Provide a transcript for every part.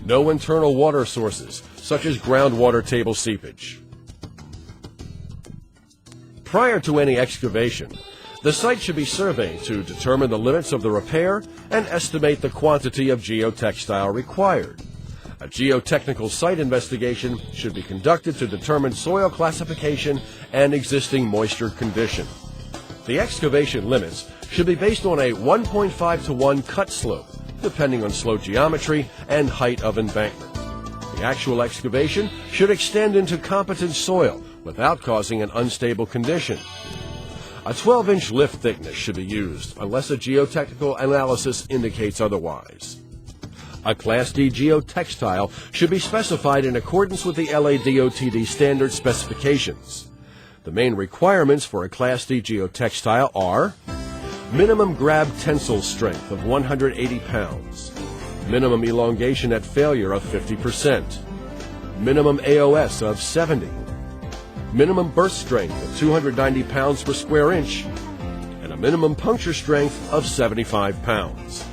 No internal water sources, such as groundwater table seepage. Prior to any excavation, the site should be surveyed to determine the limits of the repair and estimate the quantity of geotextile required. A geotechnical site investigation should be conducted to determine soil classification and existing moisture condition. The excavation limits should be based on a 1.5 to 1 cut slope, depending on slope geometry and height of embankment. The actual excavation should extend into competent soil without causing an unstable condition. A 12-inch lift thickness should be used unless a geotechnical analysis indicates otherwise. A Class D geotextile should be specified in accordance with the LADOTD standard specifications. The main requirements for a Class D geotextile are minimum grab tensile strength of 180 pounds, minimum elongation at failure of 50%, minimum AOS of 70, minimum burst strength of 290 pounds per square inch, and a minimum puncture strength of 75 pounds.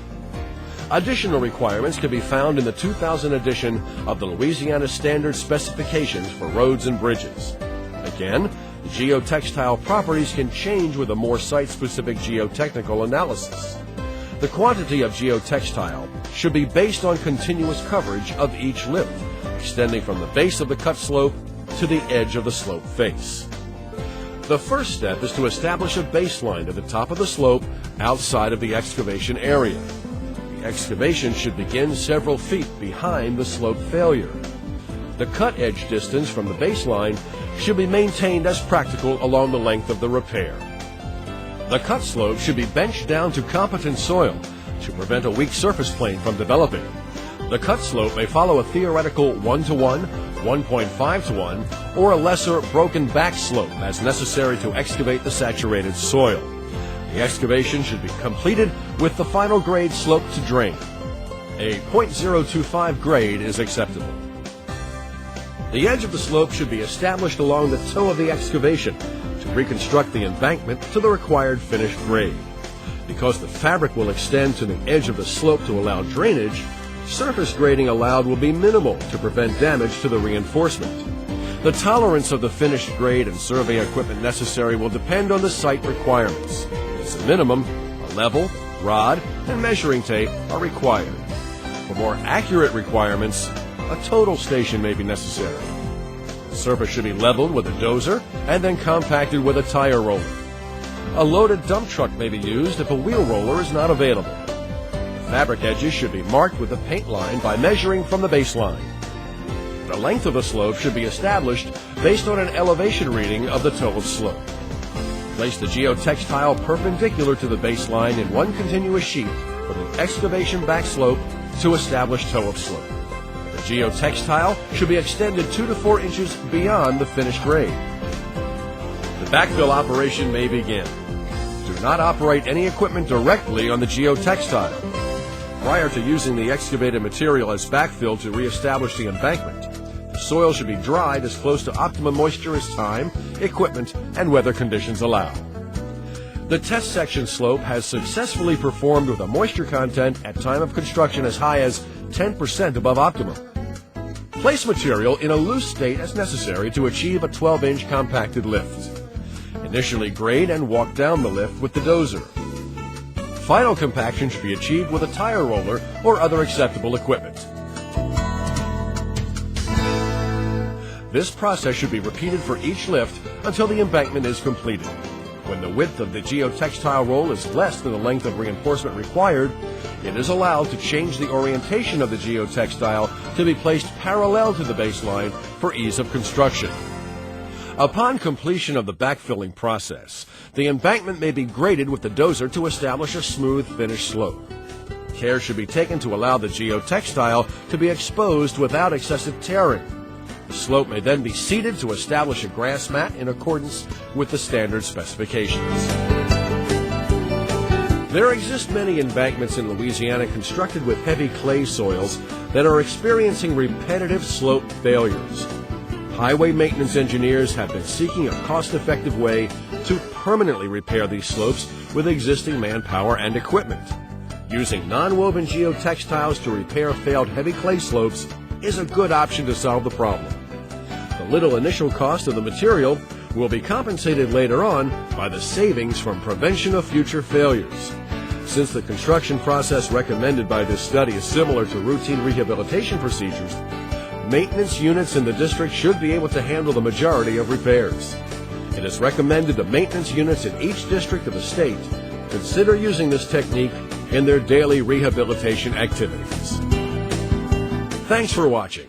Additional requirements can be found in the 2000 edition of the Louisiana Standard Specifications for Roads and Bridges. Again, the geotextile properties can change with a more site-specific geotechnical analysis. The quantity of geotextile should be based on continuous coverage of each lift, extending from the base of the cut slope to the edge of the slope face. The first step is to establish a baseline at the top of the slope outside of the excavation area. The excavation should begin several feet behind the slope failure. The cut edge distance from the baseline should be maintained as practical along the length of the repair. The cut slope should be benched down to competent soil to prevent a weak surface plane from developing. The cut slope may follow a theoretical 1-to-1, 1.5-to-1, or a lesser broken back slope as necessary to excavate the saturated soil. The excavation should be completed with the final grade slope to drain. A .025 grade is acceptable. The edge of the slope should be established along the toe of the excavation to reconstruct the embankment to the required finished grade. Because the fabric will extend to the edge of the slope to allow drainage, surface grading allowed will be minimal to prevent damage to the reinforcement. The tolerance of the finished grade and survey equipment necessary will depend on the site requirements. As a minimum, a level, rod, and measuring tape are required. For more accurate requirements, a total station may be necessary. The surface should be leveled with a dozer and then compacted with a tire roller. A loaded dump truck may be used if a wheel roller is not available. The fabric edges should be marked with a paint line by measuring from the baseline. The length of the slope should be established based on an elevation reading of the toe of slope. Place the geotextile perpendicular to the baseline in one continuous sheet with an excavation back slope to establish toe of slope. The geotextile should be extended 2 to 4 inches beyond the finished grade. The backfill operation may begin. Do not operate any equipment directly on the geotextile. Prior to using the excavated material as backfill to reestablish the embankment, the soil should be dried as close to optimum moisture as time, equipment, and weather conditions allow. The test section slope has successfully performed with a moisture content at time of construction as high as 10% above optimum. Place material in a loose state as necessary to achieve a 12-inch compacted lift. Initially grade and walk down the lift with the dozer. Final compaction should be achieved with a tire roller or other acceptable equipment. This process should be repeated for each lift until the embankment is completed. When the width of the geotextile roll is less than the length of reinforcement required, it is allowed to change the orientation of the geotextile to be placed parallel to the baseline for ease of construction. Upon completion of the backfilling process, the embankment may be graded with the dozer to establish a smooth finished slope. Care should be taken to allow the geotextile to be exposed without excessive tearing. The slope may then be seeded to establish a grass mat in accordance with the standard specifications. There exist many embankments in Louisiana constructed with heavy clay soils that are experiencing repetitive slope failures. Highway maintenance engineers have been seeking a cost-effective way to permanently repair these slopes with existing manpower and equipment. Using non-woven geotextiles to repair failed heavy clay slopes is a good option to solve the problem. The little initial cost of the material will be compensated later on by the savings from prevention of future failures. Since the construction process recommended by this study is similar to routine rehabilitation procedures, maintenance units in the district should be able to handle the majority of repairs. It is recommended that maintenance units in each district of the state consider using this technique in their daily rehabilitation activities. Thanks for watching.